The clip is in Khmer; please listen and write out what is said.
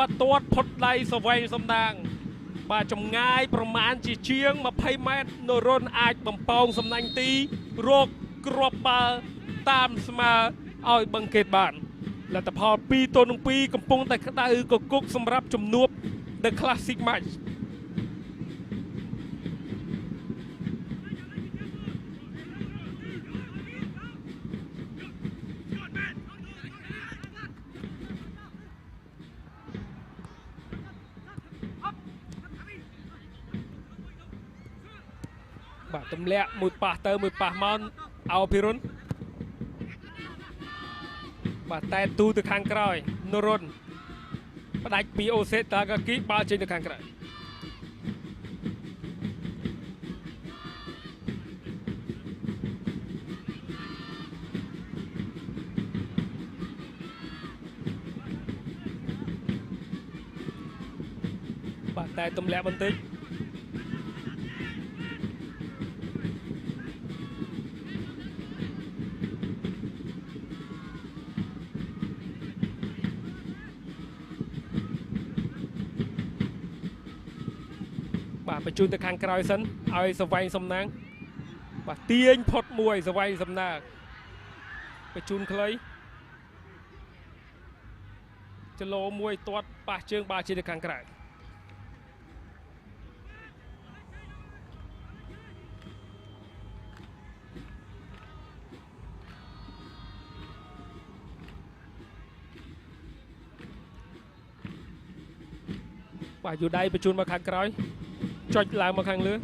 បទាត់ផុតដៃសវែងសំដាងបាទចម្ងាយប្រមាណជាជាង20ម៉ែត្រនរុនអាចបំពងសំណាញ់ទីរកគ្រាប់បាល់តាមស្មើឲ្យបឹងកេតបានលទ្ធផល2-2កំពុងតែក្តៅកគុកសម្រាប់ជំនួប The Classic Match បាទទម្លាក់មួយប៉ះទៅមួយប៉ះមកអោភិរុនបាទតែទូទៅខាងក្រោយនរុនផ្ដាច់ពីអូសេតាកាគីបាល់ចេញទៅខាងក្រៅបាទតែទម្លាក់បន្តិចបាទបញ្ជូនទៅខាងក្រោយសិនឲ្យសវែងសំណាងបាទទាញផុតមួយសវែងសំណាងបញ្ជូនខ្លីចលោមួយទាត់ប៉ះជើងបាល់ជាទៅខាងក្រៅបាទយូដៃបញ្ជូនមកខាងក្រោយចុចឡើងមកខាងលើ